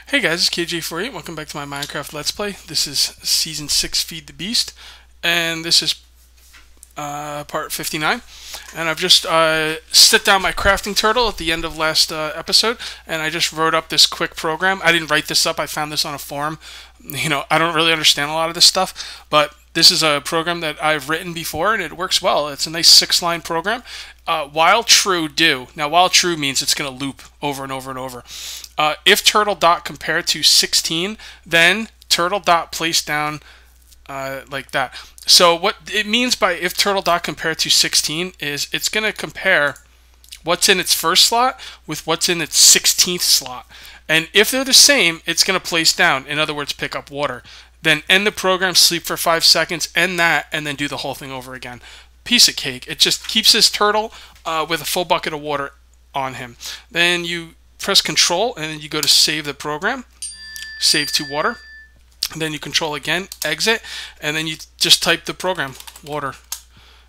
Hey guys, it's KJ48. Welcome back to my Minecraft Let's Play. This is Season 6 Feed the Beast, and this is part 59. And I've just set down my crafting turtle at the end of last episode, and I just wrote up this quick program. I didn't write this up, I found this on a forum. You know, I don't really understand a lot of this stuff, but this is a program that I've written before, and it works well. It's a nice 6-line program. While true, do. Now, while true means it's going to loop over and over and over. If turtle dot compare to 16, then turtle dot place down like that. So what it means by if turtle dot compare to 16 is it's going to compare what's in its first slot with what's in its 16th slot. And if they're the same, it's going to place down. In other words, pick up water. Then end the program, sleep for 5 seconds, end that, and then do the whole thing over again. Piece of cake. It just keeps this turtle with a full bucket of water on him. Then you press control and then you go to save the program, save to water, and then you control again, exit, and then you just type the program, water,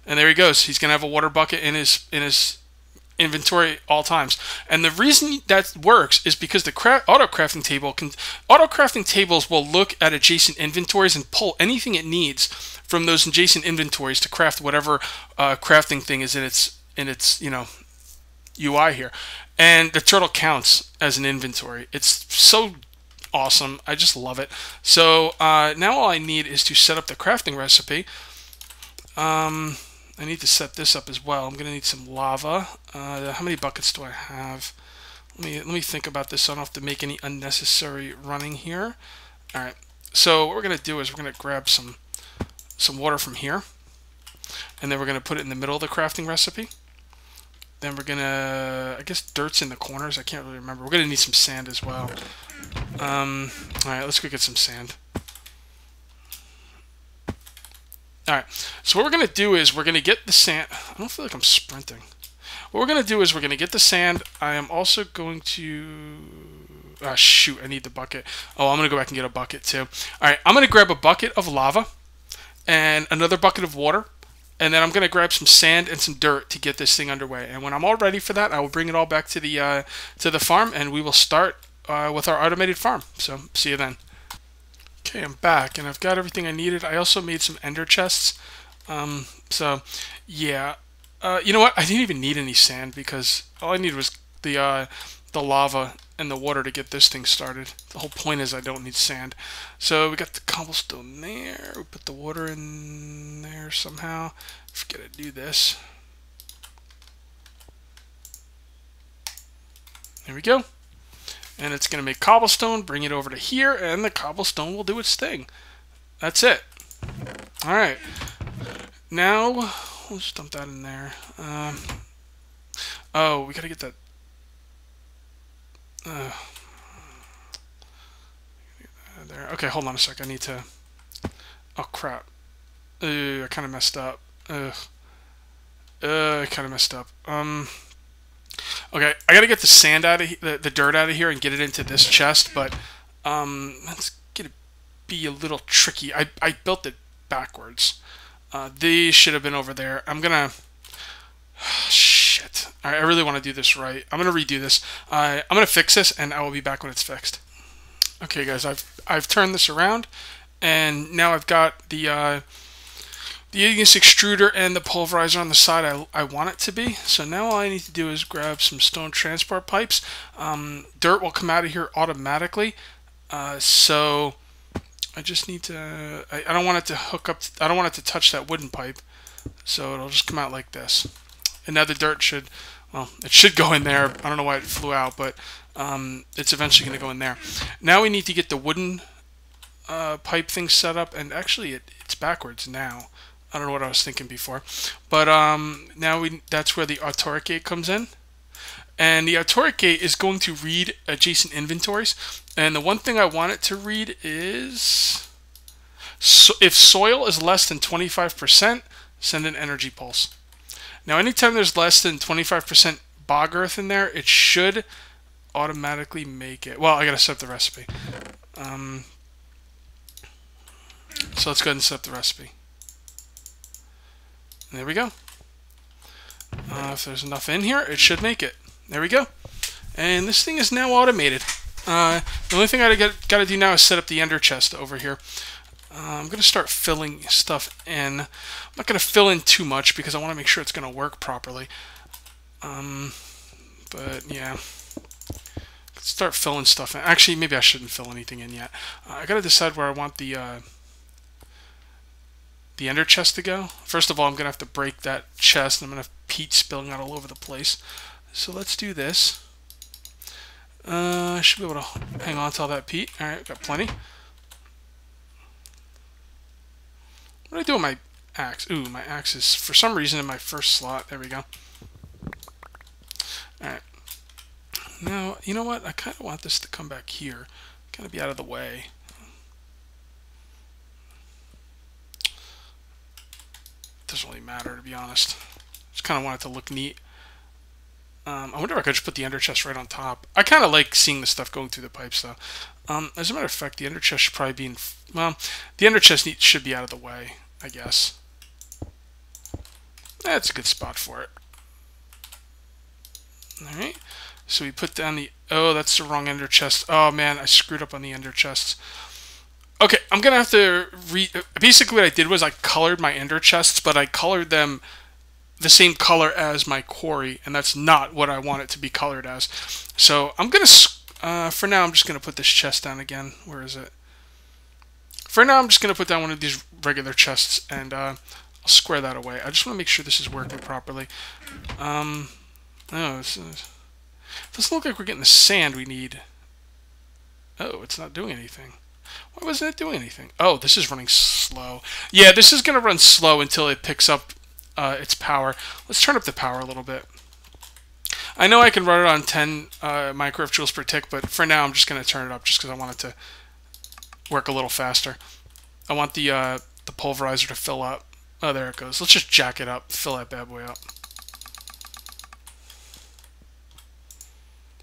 and there he goes. He's gonna have a water bucket in his inventory all times. And the reason that works is because the auto crafting tables will look at adjacent inventories and pull anything it needs from those adjacent inventories to craft whatever crafting thing is in its UI here. And the turtle counts as an inventory. It's so awesome. I just love it. So now all I need is to set up the crafting recipe. I need to set this up as well. I'm going to need some lava. How many buckets do I have? Let me think about this so I don't have to make any unnecessary running here. Alright, so what we're going to do is we're going to grab some water from here. And then we're going to put it in the middle of the crafting recipe. Then we're going to, I guess dirt's in the corners. I can't really remember. We're going to need some sand as well. Alright, let's go get some sand. Alright, so what we're going to do is we're going to get the sand. I don't feel like I'm sprinting. What we're going to do is we're going to get the sand. I am also going to... shoot, I need the bucket. Oh, I'm going to go back and get a bucket too. Alright, I'm going to grab a bucket of lava and another bucket of water. And then I'm going to grab some sand and some dirt to get this thing underway. And when I'm all ready for that, I will bring it all back to the farm, and we will start with our automated farm. So, see you then. Okay, I'm back, and I've got everything I needed. I also made some ender chests. So, yeah. You know what? I didn't even need any sand because all I needed was the lava and the water to get this thing started. The whole point is I don't need sand. So we got the cobblestone there. We put the water in there somehow. Forget to do this. There we go. And it's going to make cobblestone, bring it over to here, and the cobblestone will do its thing. That's it. Alright. Now, we'll just dump that in there. Oh, we got to get that. There. Okay, hold on a sec. I need to... Oh, crap. I kind of messed up. I kind of messed up. Okay, I gotta get the sand out of the dirt out of here and get it into this chest, but that's gonna be a little tricky. I built it backwards. These should have been over there. I'm gonna... Shit. Alright, I really want to do this right. I'm gonna redo this. I'm gonna fix this, and I will be back when it's fixed. Okay, guys, I've turned this around, and now I've got the igneous extruder and the pulverizer on the side I want it to be. So now all I need to do is grab some stone transport pipes. Dirt will come out of here automatically. So I just need to... I don't want it to hook up... I don't want it to touch that wooden pipe. So it'll just come out like this. And now the dirt should... Well, it should go in there. I don't know why it flew out, but it's eventually going to go in there. Now we need to get the wooden pipe thing set up. And actually, it's backwards now. I don't know what I was thinking before, but now that's where the autoric gate comes in, and the autoric gate is going to read adjacent inventories, and the one thing I want it to read is if soil is less than 25%, send an energy pulse. Now anytime there's less than 25% bog earth in there, it should automatically make it. Well, I gotta set up the recipe. So let's go ahead and set up the recipe. There we go. If there's enough in here, it should make it. There we go. And this thing is now automated. The only thing I got to do now is set up the ender chest over here. I'm going to start filling stuff in. I'm not going to fill in too much because I want to make sure it's going to work properly. But yeah, start filling stuff in. Actually, maybe I shouldn't fill anything in yet. I got to decide where I want the ender chest to go. First of all, I'm going to have to break that chest, and I'm going to have peat spilling out all over the place. So let's do this. I should be able to hang on to all that peat. Alright, got plenty. What do I do with my axe? Ooh, my axe is, for some reason, in my first slot. There we go. Alright. Now, you know what? I kind of want this to come back here. Kind of be out of the way. Doesn't really matter, to be honest. Just kind of want it to look neat. I wonder if I could just put the ender chest right on top. I kind of like seeing the stuff going through the pipes, though. As a matter of fact, the ender chest should probably be in... Well, the ender chest should be out of the way, I guess. That's a good spot for it. Alright. So we put down the... Oh, that's the wrong ender chest. Oh, man, I screwed up on the ender chests. Okay, I'm going to have to... Basically, what I did was I colored my ender chests, but I colored them the same color as my quarry, and that's not what I want it to be colored as. So I'm going to... for now, I'm just going to put this chest down again. Where is it? For now, I'm just going to put down one of these regular chests, and I'll square that away. I just want to make sure this is working properly. Oh, this is... Doesn't look like we're getting the sand we need. Oh, it's not doing anything. Why wasn't it doing anything? Oh, this is running slow. Yeah, this is going to run slow until it picks up its power. Let's turn up the power a little bit. I know I can run it on 10 microwave joules per tick, but for now I'm just going to turn it up just because I want it to work a little faster. I want the pulverizer to fill up. Oh, there it goes. Let's just jack it up, fill that bad boy up.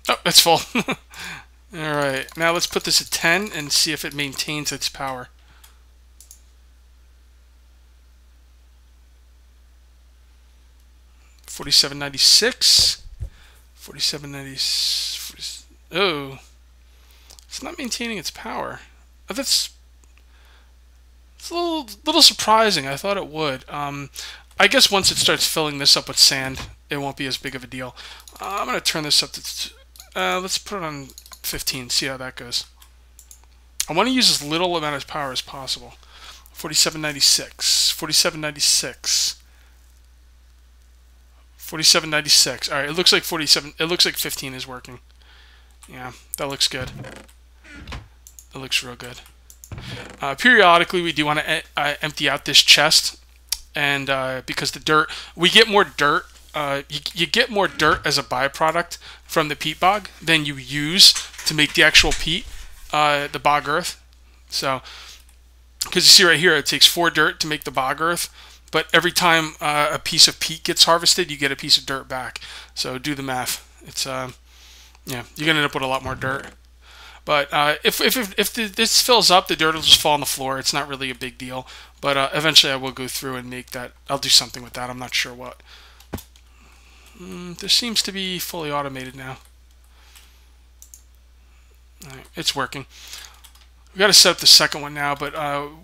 Oh, it's full. Alright, now let's put this at 10 and see if it maintains its power. $47.96. $47.90. Oh, it's not maintaining its power. Oh, it's a little surprising. I thought it would. I guess once it starts filling this up with sand, it won't be as big of a deal. I'm going to turn this up to... let's put it on 15, see how that goes. I want to use as little amount of power as possible. $47.96. $47.96. $47.96. All right, it looks like 47. It looks like 15 is working. Yeah, that looks good. It looks real good. Periodically, we do want to empty out this chest, and because the dirt, we get more dirt. You get more dirt as a byproduct from the peat bog than you use to make the actual peat, the bog earth. So, because you see right here, it takes 4 dirt to make the bog earth. But every time a piece of peat gets harvested, you get a piece of dirt back. So do the math. It's yeah, you're gonna end up with a lot more dirt. But if this fills up, the dirt will just fall on the floor. It's not really a big deal. But eventually, I will go through and make that. I'll do something with that. I'm not sure what. This seems to be fully automated now. All right, it's working. We got to set up the second one now, but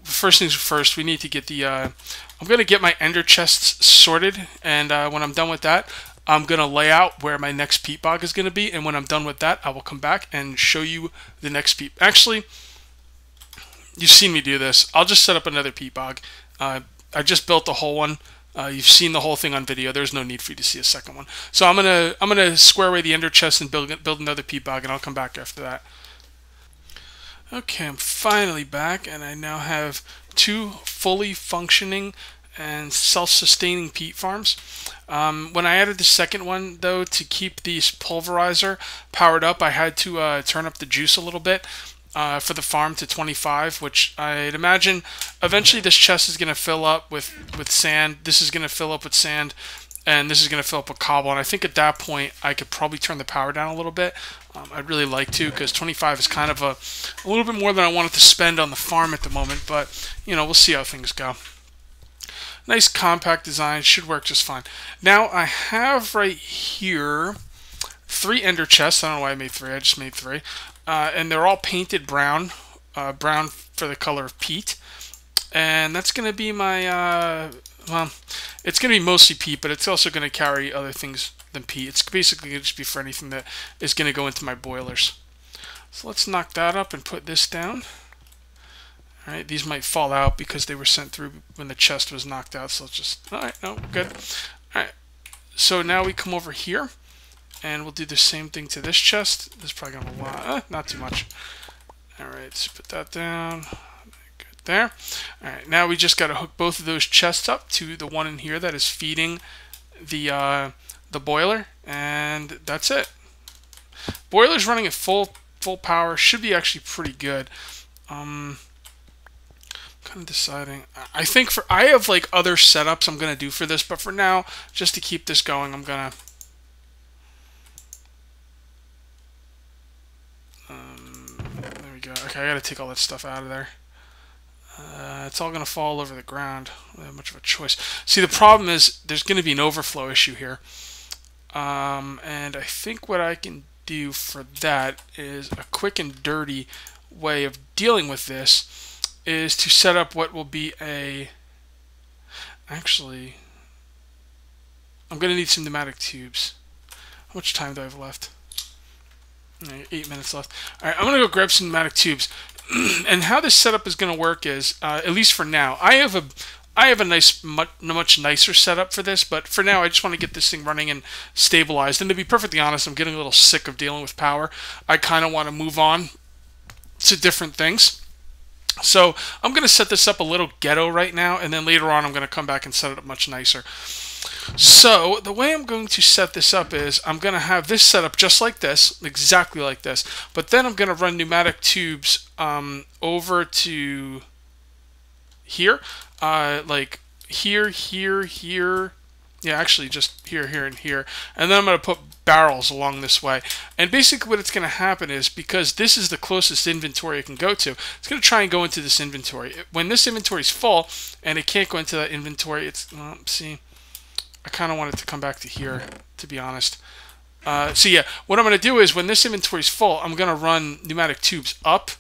first things first, we need to get the... I'm going to get my ender chests sorted, and when I'm done with that, I'm going to lay out where my next peat bog is going to be, and when I'm done with that, I will come back and show you the next peat... Actually, you've seen me do this. I'll just set up another peat bog. I just built the whole one. You've seen the whole thing on video. There's no need for you to see a second one. So I'm gonna square away the ender chest and build another peat bog, and I'll come back after that. Okay, I'm finally back, and I now have 2 fully functioning and self-sustaining peat farms. When I added the second one, though, to keep the pulverizer powered up, I had to turn up the juice a little bit for the farm to 25, which I'd imagine eventually this chest is going to fill up with sand. This is going to fill up with sand, and this is going to fill up with cobble. And I think at that point, I could probably turn the power down a little bit. I'd really like to, because 25 is kind of a little bit more than I wanted to spend on the farm at the moment. But, you know, we'll see how things go. Nice compact design. Should work just fine. Now, I have right here 3 ender chests. I don't know why I made 3. I just made 3. and they're all painted brown, brown for the color of peat. And that's going to be my, well, it's going to be mostly peat, but it's also going to carry other things than peat. It's basically going to just be for anything that is going to go into my boilers. So let's knock that up and put this down. All right, these might fall out because they were sent through when the chest was knocked out. So let's just, all right, no, good. All right, so now we come over here, and we'll do the same thing to this chest. This is probably going to be a lot, not too much. All right, let's put that down. There. All right, now we just got to hook both of those chests up to the one in here that is feeding the boiler, and that's it. Boiler's running at full power. Should be actually pretty good. Kind of deciding. I think I have like other setups I'm gonna do for this, but for now, just to keep this going, I'm gonna. There we go. Okay, I gotta take all that stuff out of there. It's all going to fall over the ground. I don't have much of a choice. See, the problem is there's going to be an overflow issue here. And I think what I can do for that is a quick and dirty way of dealing with this is to set up what will be a... Actually, I'm going to need some pneumatic tubes. How much time do I have left? 8 minutes left. All right, I'm going to go grab some pneumatic tubes. And how this setup is going to work is, at least for now, I have a nice, much nicer setup for this, but for now I just want to get this thing running and stabilized. And to be perfectly honest, I'm getting a little sick of dealing with power. I kind of want to move on to different things. So I'm going to set this up a little ghetto right now, and then later on I'm going to come back and set it up much nicer. So the way I'm going to set this up is I'm going to have this set up just like this, exactly like this, but then I'm going to run pneumatic tubes over to here, like here, yeah, actually just here, and here, and then I'm going to put barrels along this way. And basically what it's going to happen is, because this is the closest inventory it can go to, it's going to try and go into this inventory. When this inventory is full and it can't go into that inventory, it's, see, I kind of want it to come back to here, to be honest. So yeah, what I'm going to do is when this inventory is full, I'm going to run pneumatic tubes up,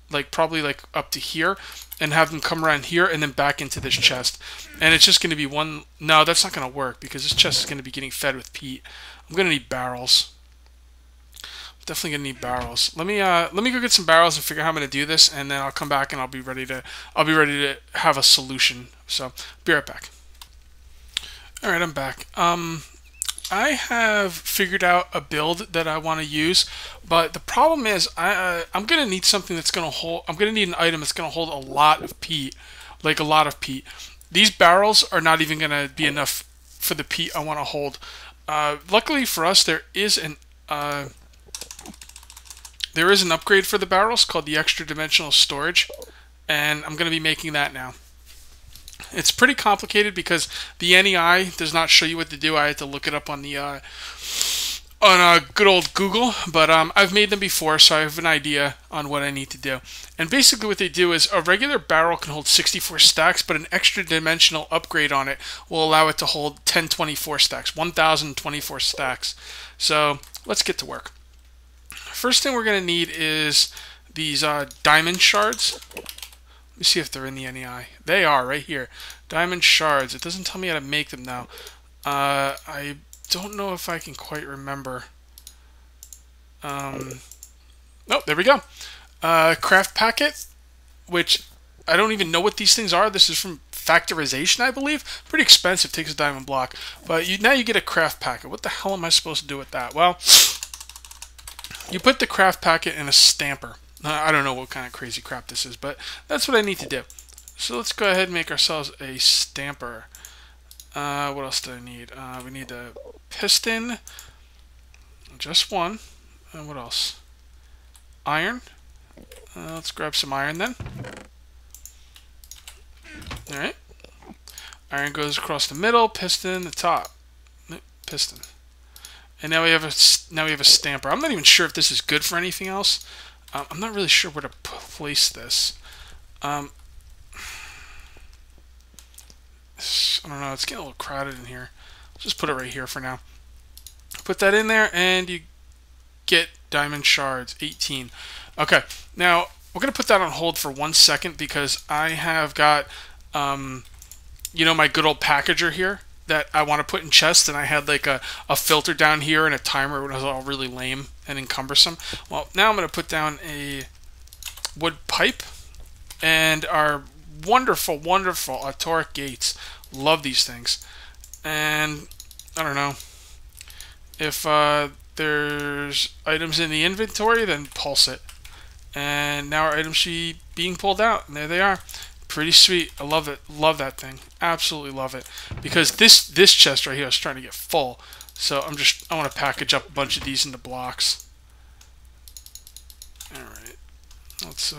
like probably like up to here, and have them come around here and then back into this chest. And it's just going to be one... No, that's not going to work because this chest is going to be getting fed with peat. I'm going to need barrels. Definitely going to need barrels. Let me go get some barrels and figure out how I'm going to do this, and then I'll come back and I'll be ready to have a solution. So, be right back. Alright, I'm back. I have figured out a build that I want to use, but the problem is I'm going to need something that's going to hold... I'm going to need an item that's going to hold a lot of peat. Like a lot of peat. These barrels are not even going to be enough for the peat I want to hold. Luckily for us, there is an upgrade for the barrels called the extra dimensional storage, and I'm going to be making that now. It's pretty complicated because the NEI does not show you what to do. I had to look it up on the good old Google, but I've made them before, so I have an idea on what I need to do. And basically what they do is a regular barrel can hold 64 stacks, but an extra dimensional upgrade on it will allow it to hold 1024 stacks, 1024 stacks. So let's get to work. First thing we're going to need is these diamond shards. Let me see if they're in the NEI. They are, right here. Diamond shards. It doesn't tell me how to make them now. I don't know if I can quite remember. Oh, there we go. Craft packet, which I don't even know what these things are. This is from Factorization, I believe. Pretty expensive. Takes a diamond block. But now you get a craft packet. What the hell am I supposed to do with that? Well, you put the craft packet in a stamper. I don't know what kind of crazy crap this is, but that's what I need to do. So let's go ahead and make ourselves a stamper. What else do I need? We need a piston. Just one. And what else? Iron. Let's grab some iron then. Alright. Iron goes across the middle, piston the top. Piston. And now we have a stamper. I'm not even sure if this is good for anything else. I'm not really sure where to place this. I don't know. It's getting a little crowded in here. Just put it right here for now. Put that in there, and you Get diamond shards, 18. Okay, now we're going to put that on hold for 1 second because I have got, you know, my good old packager here that I want to put in chests, and I had like a filter down here and a timer. It was all really lame and cumbersome. Well, now I'm going to put down a wood pipe and our wonderful, wonderful autoric gates. Love these things. And I don't know if there's items in the inventory, then pulse it. And now our items should be being pulled out, and there they are. Pretty sweet. I love it. Love that thing. Absolutely love it. Because this chest right here is trying to get full. So I want to package up a bunch of these into blocks. Alright. Let's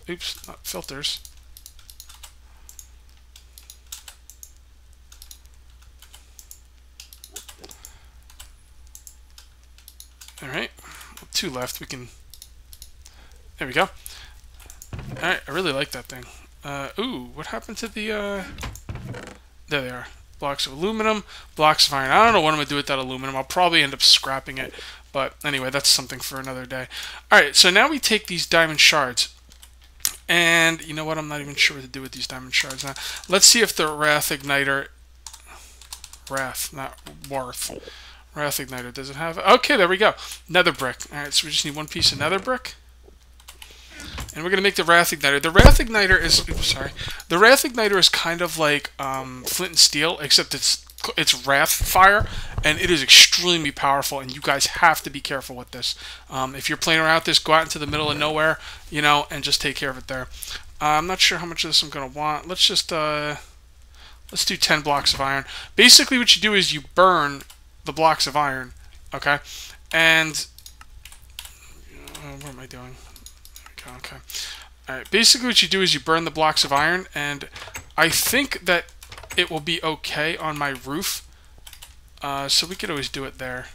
oops, not filters. Alright. 2 left. We can. There we go. Alright, I really like that thing. Ooh, what happened to the, there they are. Blocks of aluminum, blocks of iron. I don't know what I'm going to do with that aluminum. I'll probably end up scrapping it. But anyway, that's something for another day. Alright, so now we take these diamond shards. And, you know what? I'm not even sure what to do with these diamond shards now. Let's see if the Wrath Igniter... Wrath, not Worth. Wrath Igniter, does it have... Okay, there we go. Nether brick. Alright, so we just need 1 piece of nether brick. And we're going to make the Wrath Igniter. The Wrath Igniter is... Oops, sorry. The Wrath Igniter is kind of like Flint and Steel, except it's Wrath Fire, and it is extremely powerful, and you guys have to be careful with this. If you're playing around with this, go out into the middle of nowhere, you know, and just take care of it there. I'm not sure how much of this I'm going to want. Let's just... let's do 10 blocks of iron. Basically, what you do is you burn the blocks of iron, okay? And... what am I doing? Okay. Alright, basically what you do is you burn the blocks of iron, and I think that it will be okay on my roof. So we could always do it there.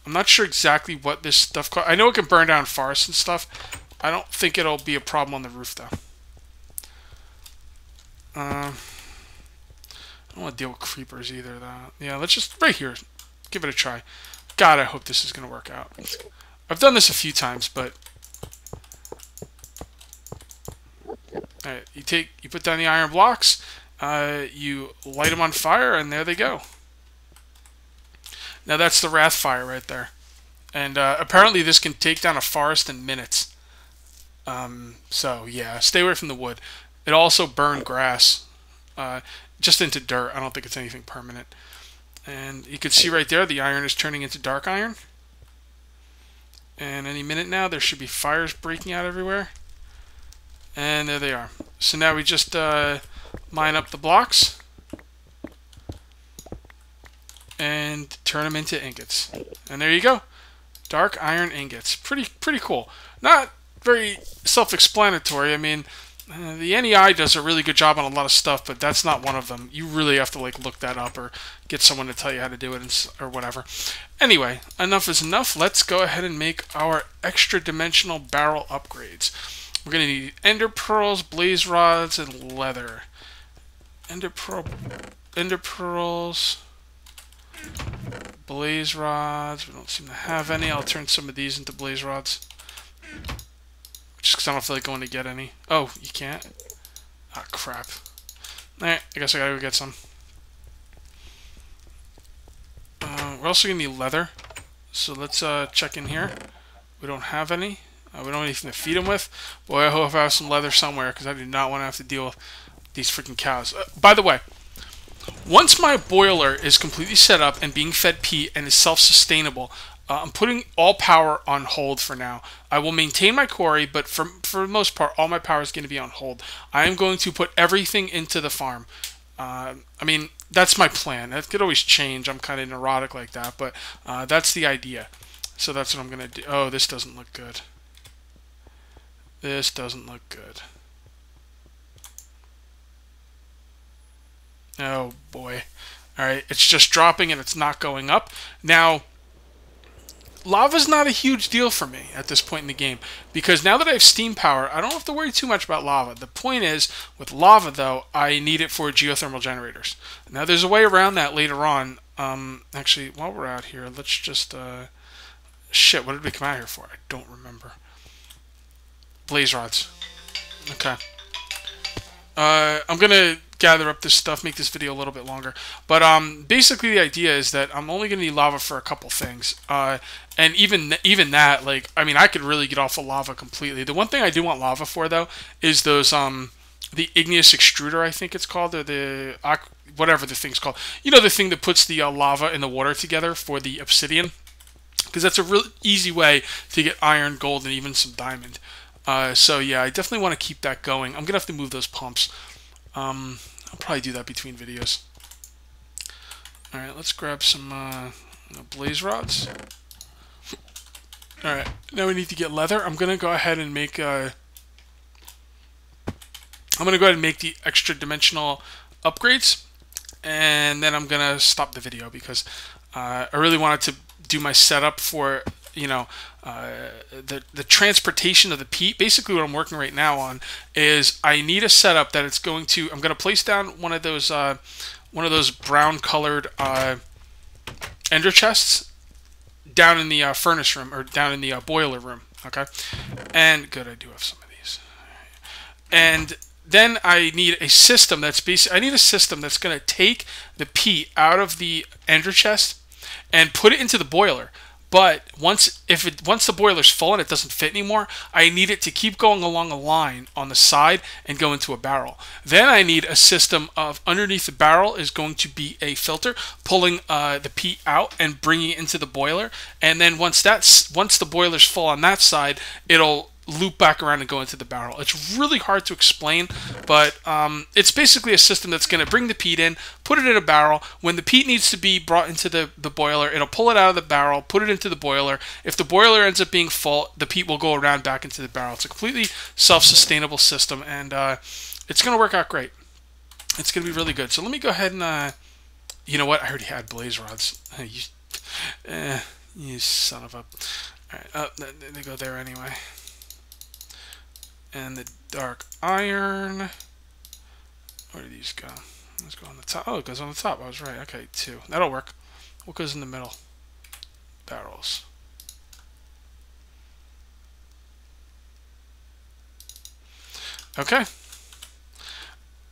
I'm not sure exactly what this stuff costs. I know it can burn down forests and stuff. I don't think it'll be a problem on the roof, though. I don't want to deal with creepers either, though. Yeah, let's just, right here, give it a try. God, I hope this is going to work out. I've done this a few times, but... Alright, you put down the iron blocks, you light them on fire, and there they go. Now that's the Wrath Fire right there. And apparently this can take down a forest in minutes. So, yeah, stay away from the wood. It also burned grass, just into dirt. I don't think it's anything permanent. And you can see right there, the iron is turning into dark iron. And any minute now, there should be fires breaking out everywhere. And there they are. So now we just mine up the blocks and turn them into ingots. And there you go. Dark iron ingots. Pretty cool. Not very self-explanatory. I mean, the NEI does a really good job on a lot of stuff, but that's not one of them. You really have to like look that up or get someone to tell you how to do it or whatever. Anyway, enough is enough. Let's go ahead and make our extra dimensional barrel upgrades. We're going to need ender pearls, blaze rods, and leather. Ender pearls, blaze rods. We don't seem to have any. I'll turn some of these into blaze rods. Just because I don't feel like going to get any. Oh, you can't? Ah, crap. Alright, I guess I gotta go get some. We're also going to need leather. So let's check in here. We don't have any. We don't have anything to feed them with. Boy, I hope I have some leather somewhere, because I do not want to have to deal with these freaking cows. By the way, once my boiler is completely set up and being fed peat and is self-sustainable, I'm putting all power on hold for now. I will maintain my quarry, but for the most part, all my power is going to be on hold. I am going to put everything into the farm. I mean, that's my plan. That could always change. I'm kind of neurotic like that, but that's the idea. So that's what I'm going to do. Oh, this doesn't look good. This doesn't look good. Oh, boy. Alright, it's just dropping and it's not going up. Now, lava's not a huge deal for me at this point in the game, because now that I have steam power, I don't have to worry too much about lava. The point is, with lava, though, I need it for geothermal generators. Now, there's a way around that later on. Actually, while we're out here, let's just shit. What did we come out here for? I don't remember. Blaze rods. Okay. I'm gonna gather up this stuff, make this video a little bit longer. But basically the idea is that I'm only gonna need lava for a couple things. And even that, like, I mean, I could really get off of lava completely. The one thing I do want lava for though is those the igneous extruder, I think it's called, or the whatever the thing's called. You know, the thing that puts the lava and the water together for the obsidian, because that's a real easy way to get iron, gold, and even some diamond. So yeah, I definitely want to keep that going. I'm gonna have to move those pumps. I'll probably do that between videos. All right, let's grab some blaze rods. All right, now we need to get leather. I'm gonna go ahead and make the extra dimensional upgrades, and then I'm gonna stop the video because I really wanted to do my setup for, you know, the transportation of the peat. Basically, what I'm working right now on is I need a setup that it's going to. I'm going to place down one of those brown colored ender chests down in the furnace room, or down in the boiler room. Okay, and good, I do have some of these. And then I need a system that's I need a system that's going to take the peat out of the ender chest and put it into the boiler. But once the boiler's full and it doesn't fit anymore, I need it to keep going along a line on the side and go into a barrel. Then I need a system of underneath the barrel is going to be a filter pulling the peat out and bringing it into the boiler. And then once the boiler's full on that side, it'll loop back around and go into the barrel. It's really hard to explain, but it's basically a system that's going to bring the peat in, put it in a barrel. When the peat needs to be brought into the boiler, it'll pull it out of the barrel, put it into the boiler. If the boiler ends up being full, the peat will go around back into the barrel. It's a completely self-sustainable system, and it's going to work out great. It's going to be really good. So let me go ahead and, you know what? I already had blaze rods. You son of a... All right, they go there anyway. And the dark iron. Where do these go? Let's go on the top. Oh, it goes on the top. I was right. Okay, 2. That'll work. What goes in the middle? Barrels. Okay.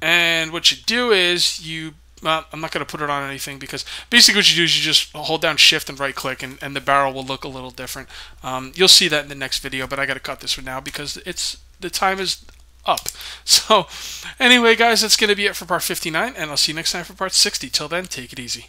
And what you do is you... I'm not going to put it on anything because basically what you do is you just hold down shift and right click and the barrel will look a little different. You'll see that in the next video, but I got to cut this one now because the time is up. So anyway, guys, that's going to be it for part 59, and I'll see you next time for part 60. Till then, take it easy.